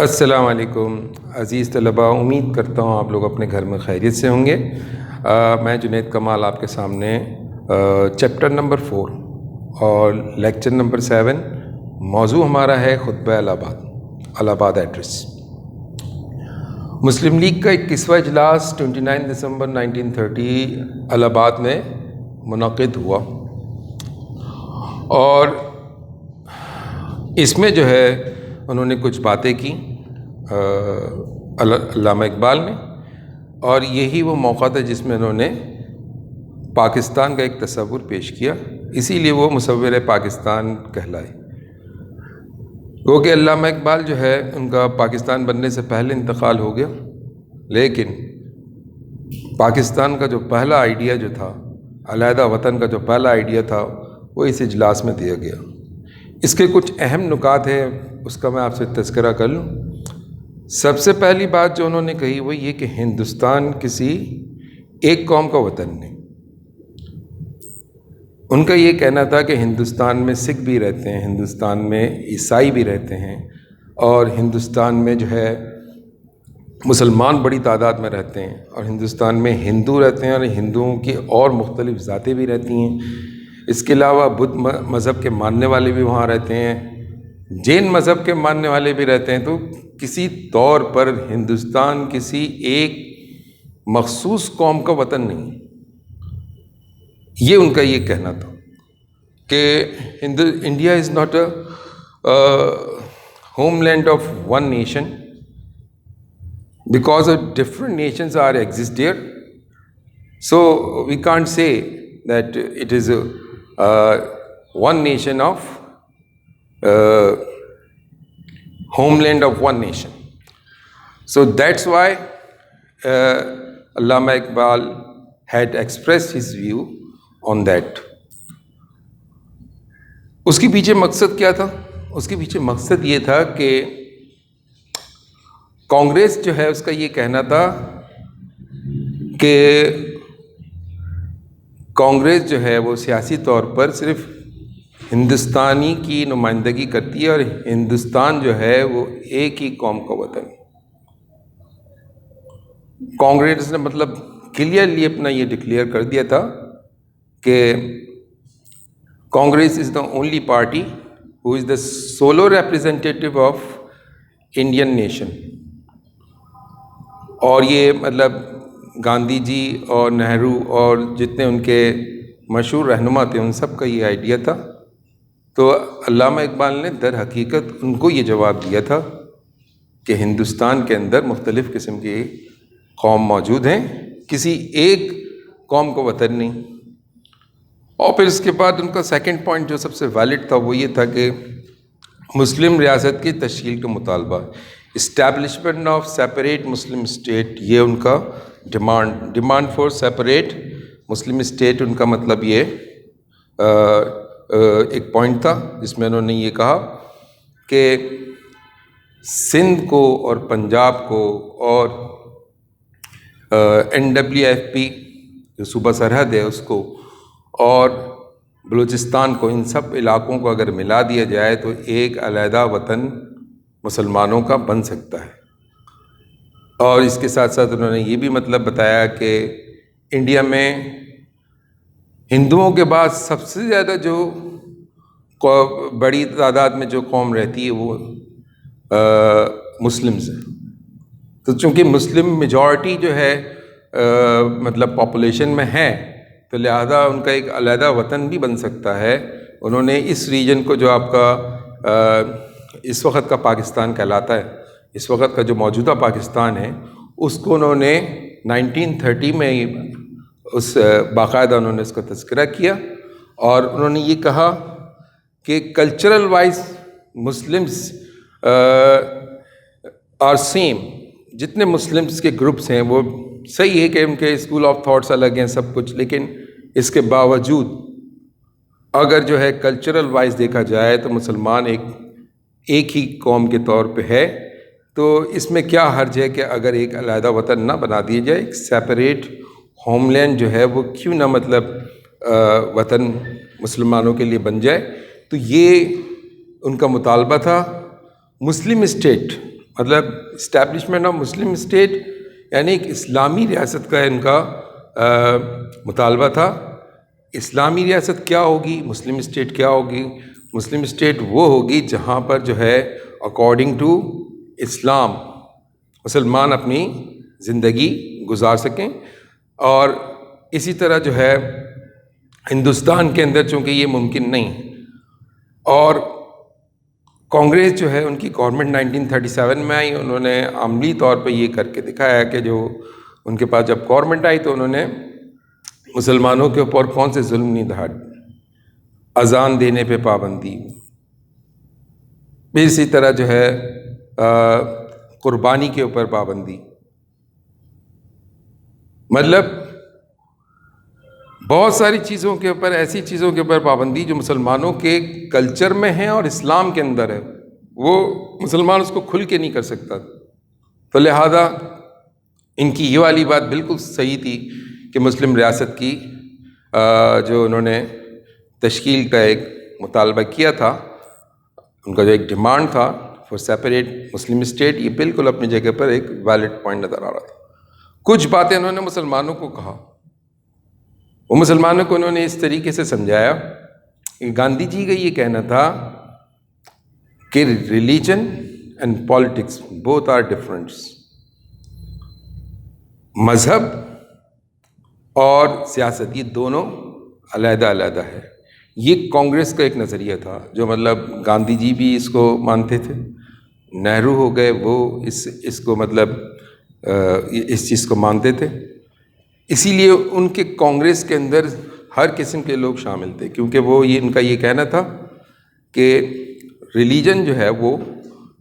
السلام علیکم عزیز طلباء، امید کرتا ہوں آپ لوگ اپنے گھر میں خیریت سے ہوں گے۔ میں جنید کمال آپ کے سامنے چیپٹر نمبر 4 اور لیکچر نمبر 7، موضوع ہمارا ہے خطبہ الہ آباد ایڈریس۔ مسلم لیگ کا 21واں اجلاس 29 دسمبر 1930 الہ آباد میں منعقد ہوا، اور اس میں جو ہے انہوں نے کچھ باتیں کی علامہ اقبال نے، اور یہی وہ موقع تھا جس میں انہوں نے پاکستان کا ایک تصور پیش کیا، اسی لیے وہ مصور پاکستان کہلائے۔ وہ کہ علامہ اقبال جو ہے ان کا پاکستان بننے سے پہلے انتقال ہو گیا، لیکن پاکستان کا جو پہلا آئیڈیا جو تھا، علیحدہ وطن کا جو پہلا آئیڈیا تھا، وہ اس اجلاس میں دیا گیا۔ اس کے کچھ اہم نکات ہیں، اس کا میں آپ سے تذکرہ کر لوں۔ سب سے پہلی بات جو انہوں نے کہی وہ یہ کہ ہندوستان کسی ایک قوم کا وطن نہیں۔ ان کا یہ کہنا تھا کہ ہندوستان میں سکھ بھی رہتے ہیں، ہندوستان میں عیسائی بھی رہتے ہیں، اور ہندوستان میں جو ہے مسلمان بڑی تعداد میں رہتے ہیں، اور ہندوستان میں ہندو رہتے ہیں، اور ہندوؤں کی اور مختلف ذاتیں بھی رہتی ہیں۔ اس کے علاوہ بدھ مذہب کے ماننے والے بھی وہاں رہتے ہیں، جین مذہب کے ماننے والے بھی رہتے ہیں۔ تو کسی طور پر ہندوستان کسی ایک مخصوص قوم کا وطن نہیں، یہ ان کا یہ کہنا تھا کہ India is not a homeland of one nation because of different nations are exist here, so we can't say that it is one nation of homeland of one nation. So that's why Allama Iqbal had expressed his view on that. اس کے پیچھے مقصد کیا تھا؟ اس کے پیچھے مقصد یہ تھا کہ کانگریس جو ہے اس کا یہ کہنا تھا کہ کانگریس جو ہے وہ سیاسی طور پر صرف ہندوستانی کی نمائندگی کرتی ہے، اور ہندوستان جو ہے وہ ایک ہی قوم کا وطن ہے۔ کانگریس نے مطلب کلیئرلی اپنا یہ ڈکلیئر کر دیا تھا کہ Congress is the only party who is the sole representative of Indian nation. اور یہ مطلب گاندھی جی اور نہرو اور جتنے ان کے مشہور رہنما تھے ان سب کا یہ آئیڈیا تھا۔ تو علامہ اقبال نے در حقیقت ان کو یہ جواب دیا تھا کہ ہندوستان کے اندر مختلف قسم کی قوم موجود ہیں، کسی ایک قوم کا وطن نہیں۔ اور پھر اس کے بعد ان کا سیکنڈ پوائنٹ جو سب سے ویلڈ تھا وہ یہ تھا کہ مسلم ریاست کی تشکیل کا مطالبہ، establishment of separate Muslim state, یہ ان کا demand for separate Muslim state. ان کا مطلب یہ ایک پوائنٹ تھا جس میں انہوں نے یہ کہا کہ سندھ کو اور پنجاب کو اور NWFP جو صوبہ سرحد ہے اس کو اور بلوچستان کو، ان سب علاقوں کو اگر ملا دیا جائے تو ایک علیحدہ وطن مسلمانوں کا بن سکتا ہے۔ اور اس کے ساتھ ساتھ انہوں نے یہ بھی مطلب بتایا کہ انڈیا میں ہندوؤں کے بعد سب سے زیادہ جو بڑی تعداد میں جو قوم رہتی ہے وہ مسلمز ہیں۔ تو چونکہ مسلم میجورٹی جو ہے مطلب پاپولیشن میں ہے، تو لہذا ان کا ایک علیحدہ وطن بھی بن سکتا ہے۔ انہوں نے اس ریجن کو جو آپ کا اس وقت کا پاکستان کہلاتا ہے، اس وقت کا جو موجودہ پاکستان ہے، اس کو انہوں نے 1930 میں اس باقاعدہ انہوں نے اس کا تذکرہ کیا، اور انہوں نے یہ کہا کہ cultural wise Muslims are same, جتنے مسلمس کے گروپس ہیں وہ صحیح ہے کہ ان کے اسکول آف تھاٹس الگ ہیں سب کچھ، لیکن اس کے باوجود اگر جو ہے کلچرل وائز دیکھا جائے تو مسلمان ایک ہی قوم کے طور پہ ہے۔ تو اس میں کیا حرج ہے کہ اگر ایک علیحدہ وطن نہ بنا دیا جائے، ایک سیپریٹ ہوم لینڈ جو ہے وہ کیوں نہ مطلب وطن مسلمانوں کے لیے بن جائے۔ تو یہ ان کا مطالبہ تھا۔ مسلم اسٹیٹ مطلب اسٹیبلشمنٹ آف مسلم اسٹیٹ یعنی ایک اسلامی ریاست کا ان کا مطالبہ تھا. اسلامی ریاست کیا ہوگی؟ مسلم اسٹیٹ کیا ہوگی؟ مسلم اسٹیٹ وہ ہوگی جہاں پر جو ہے اکارڈنگ ٹو اسلام مسلمان اپنی زندگی گزار سکیں. اور اسی طرح جو ہے ہندوستان کے اندر چونکہ یہ ممکن نہیں، اور کانگریس جو ہے ان کی گورنمنٹ 1937 میں آئی، انہوں نے عملی طور پہ یہ کر کے دکھایا کہ جو ان کے پاس جب گورنمنٹ آئی تو انہوں نے مسلمانوں کے اوپر کون سے ظلم نہیں ڈھائے. اذان دینے پہ پابندی، اسی طرح جو ہے قربانی کے اوپر پابندی، مطلب بہت ساری چیزوں کے اوپر، ایسی چیزوں کے اوپر پابندی جو مسلمانوں کے کلچر میں ہیں اور اسلام کے اندر ہے، وہ مسلمان اس کو کھل کے نہیں کر سکتا. تو لہذا ان کی یہ والی بات بالکل صحیح تھی کہ مسلم ریاست کی جو انہوں نے تشکیل کا ایک مطالبہ کیا تھا، ان کا جو ایک ڈیمانڈ تھا فار سیپریٹ مسلم اسٹیٹ، یہ بالکل اپنی جگہ پر ایک ویلڈ پوائنٹ نظر آ رہا تھا. کچھ باتیں انہوں نے مسلمانوں کو کہا، وہ مسلمانوں کو انہوں نے اس طریقے سے سمجھایا کہ گاندھی جی کا یہ کہنا تھا کہ religion and politics both are different. مذہب اور سیاست یہ دونوں علیحدہ علیحدہ ہے. یہ کانگریس کا ایک نظریہ تھا جو مطلب گاندھی جی بھی اس کو مانتے تھے، نہرو ہو گئے وہ اس کو مطلب اس چیز کو مانتے تھے. اسی لیے ان کے کانگریس کے اندر ہر قسم کے لوگ شامل تھے، کیونکہ وہ یہ ان کا یہ کہنا تھا کہ ریلیجن جو ہے وہ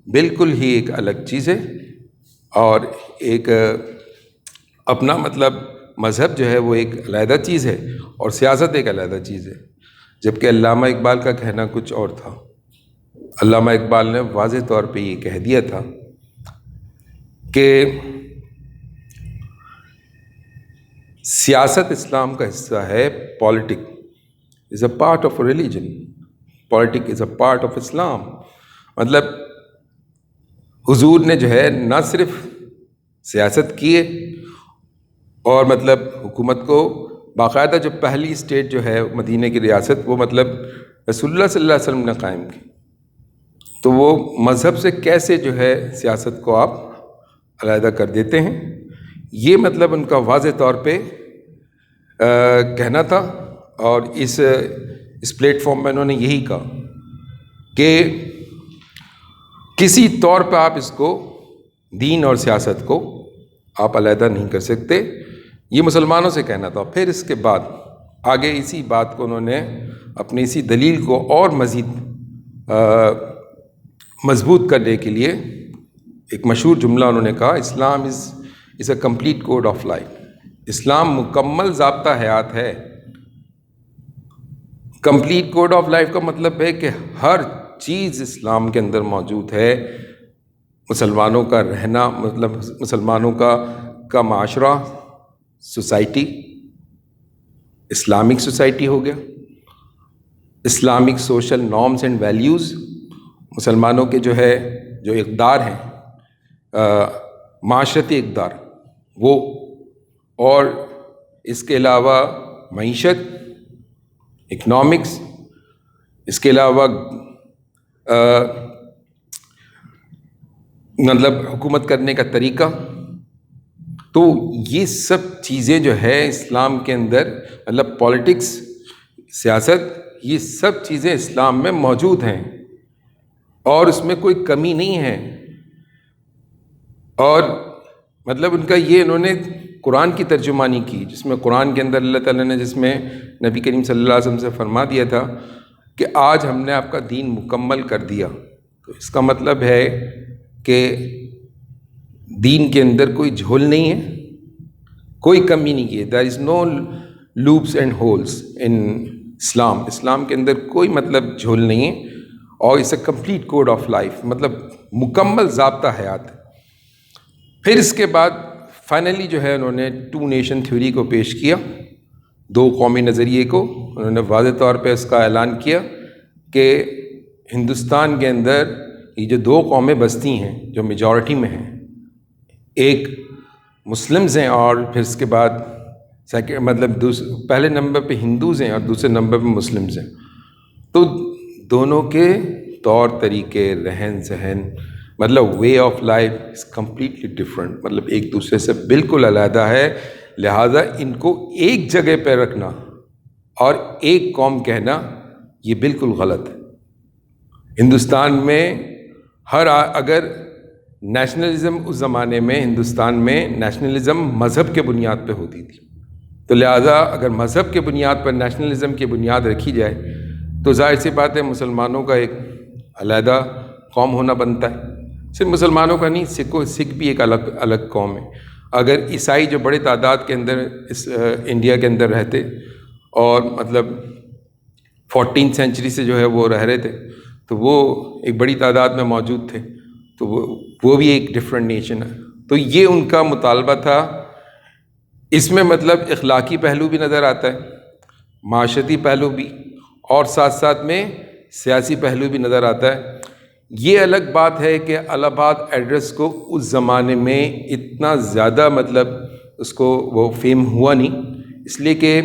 بالکل ہی ایک الگ چیز ہے، اور ایک اپنا مطلب مذہب جو ہے وہ ایک علیحدہ چیز ہے اور سیاست ایک علیحدہ چیز ہے. جبکہ علامہ اقبال کا کہنا کچھ اور تھا. علامہ اقبال نے واضح طور پہ یہ کہہ دیا تھا کہ سیاست اسلام کا حصہ ہے، politic is a part of religion, politic is a part of Islam. مطلب حضور نے جو ہے نہ صرف سیاست کی ہے اور مطلب حکومت کو باقاعدہ جو پہلی اسٹیٹ جو ہے مدینہ کی ریاست وہ مطلب رسول اللہ صلی اللہ علیہ وسلم نے قائم کی. تو وہ مذہب سے کیسے جو ہے سیاست کو آپ علیحدہ کر دیتے ہیں، یہ مطلب ان کا واضح طور پہ کہنا تھا. اور اس پلیٹ فارم میں انہوں نے یہی کہا کہ کسی طور پہ آپ اس کو دین اور سیاست کو آپ علیحدہ نہیں کر سکتے. یہ مسلمانوں سے کہنا تھا. پھر اس کے بعد آگے اسی بات کو انہوں نے اپنی اسی دلیل کو اور مزید مضبوط کرنے کے لیے ایک مشہور جملہ انہوں نے کہا، Islam is a complete code of life. اسلام مکمل ضابطہ حیات ہے. کمپلیٹ کوڈ آف لائف کا مطلب ہے کہ ہر چیز اسلام کے اندر موجود ہے. مسلمانوں کا رہنا، مطلب مسلمانوں کا معاشرہ، سوسائٹی اسلامک سوسائٹی ہو گیا. Islamic social norms and values, مسلمانوں کے جو ہے جو اقدار ہیں معاشرتی اقدار وہ، اور اس کے علاوہ معیشت، اکنامکس، اس کے علاوہ مطلب حکومت کرنے کا طریقہ. تو یہ سب چیزیں جو ہے اسلام کے اندر مطلب پالیٹکس، سیاست، یہ سب چیزیں اسلام میں موجود ہیں اور اس میں کوئی کمی نہیں ہے. اور مطلب ان کا یہ انہوں نے قرآن کی ترجمانی کی، جس میں قرآن کے اندر اللہ تعالیٰ نے جس میں نبی کریم صلی اللہ علیہ وسلم سے فرما دیا تھا کہ آج ہم نے آپ کا دین مکمل کر دیا. تو اس کا مطلب ہے کہ دین کے اندر کوئی جھول نہیں ہے، کوئی کمی نہیں ہے. There is no loops and holes in Islam. اسلام کے اندر کوئی مطلب جھول نہیں ہے، اور اس a complete code of life, مطلب مکمل ضابطہ حیات. پھر اس کے بعد فائنلی جو ہے انہوں نے 2 نیشن تھیوری کو پیش کیا، 2 قومی نظریے کو. انہوں نے واضح طور پہ اس کا اعلان کیا کہ ہندوستان کے اندر یہ جو دو قومیں بستی ہیں جو میجورٹی میں ہیں، ایک مسلمز ہیں اور پھر اس کے بعد مطلب پہلے نمبر پہ ہندوز ہیں اور دوسرے نمبر پہ مسلمز ہیں، تو دونوں کے طور طریقے، رہن سہن، مطلب way of life is completely different, مطلب ایک دوسرے سے بالکل علیحدہ ہے. لہٰذا ان کو ایک جگہ پہ رکھنا اور ایک قوم کہنا یہ بالکل غلط ہے. ہندوستان میں اگر نیشنلزم، اس زمانے میں ہندوستان میں نیشنلزم مذہب کے بنیاد پہ ہوتی تھی، تو لہٰذا اگر مذہب کے بنیاد پر نیشنلزم کی بنیاد رکھی جائے تو ظاہر سی بات ہے مسلمانوں کا ایک علیحدہ قوم ہونا بنتا ہے. صرف مسلمانوں کا نہیں، سکھ بھی ایک الگ قوم ہے. اگر عیسائی جو بڑے تعداد کے اندر اس انڈیا کے اندر رہتے اور مطلب 14 سینچری سے جو ہے وہ رہ رہے تھے، تو وہ ایک بڑی تعداد میں موجود تھے، تو وہ بھی ایک ڈفرینٹ نیشن ہے. تو یہ ان کا مطالبہ تھا. اس میں مطلب اخلاقی پہلو بھی نظر آتا ہے، معاشرتی پہلو بھی، اور ساتھ ساتھ میں سیاسی پہلو بھی نظر آتا ہے. یہ الگ بات ہے کہ الہ آباد ایڈریس کو اس زمانے میں اتنا زیادہ مطلب اس کو وہ فیم ہوا نہیں، اس لیے کہ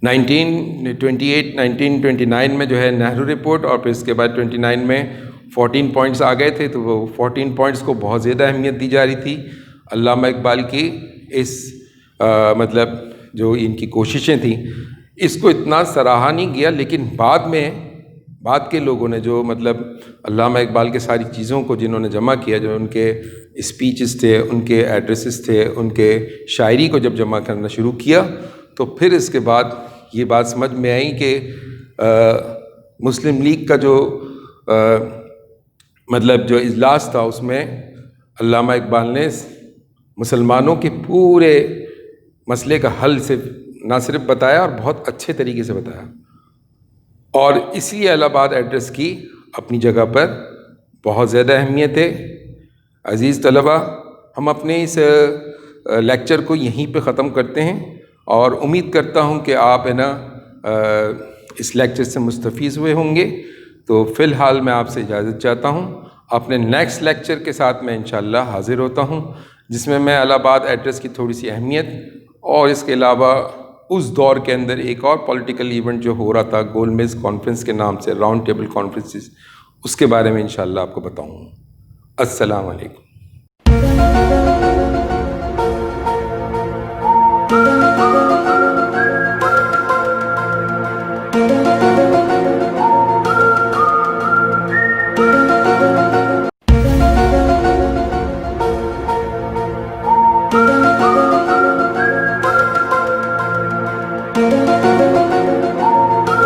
1929 میں جو ہے نہرو رپورٹ، اور پھر اس کے بعد 29 میں 14 پوائنٹس آ گئے تھے، تو وہ 14 پوائنٹس کو بہت زیادہ اہمیت دی جا رہی تھی. علامہ اقبال کی اس مطلب جو ان کی کوششیں تھیں اس کو اتنا سراہا نہیں گیا، لیکن بعد کے لوگوں نے جو مطلب علامہ اقبال کے ساری چیزوں کو جنہوں نے جمع کیا، جو ان کے اسپیچز تھے، ان کے ایڈریسز تھے، ان کے شاعری کو جب جمع کرنا شروع کیا، تو پھر اس کے بعد یہ بات سمجھ میں آئی کہ مسلم لیگ کا جو مطلب جو اجلاس تھا اس میں علامہ اقبال نے مسلمانوں کے پورے مسئلے کا حل نہ صرف بتایا اور بہت اچھے طریقے سے بتایا. اور اسی لیے الہ آباد ایڈریس کی اپنی جگہ پر بہت زیادہ اہمیت ہے. عزیز طلبہ، ہم اپنے اس لیکچر کو یہیں پہ ختم کرتے ہیں، اور امید کرتا ہوں کہ آپ اس لیکچر سے مستفیض ہوئے ہوں گے. تو فی الحال میں آپ سے اجازت چاہتا ہوں. اپنے نیکسٹ لیکچر کے ساتھ میں انشاءاللہ حاضر ہوتا ہوں، جس میں الہ آباد ایڈریس کی تھوڑی سی اہمیت، اور اس کے علاوہ اس دور کے اندر ایک اور پولیٹیکل ایونٹ جو ہو رہا تھا گول میز کانفرنس کے نام سے، راؤنڈ ٹیبل کانفرنسز، اس کے بارے میں انشاءاللہ آپ کو بتاؤں. السلام علیکم.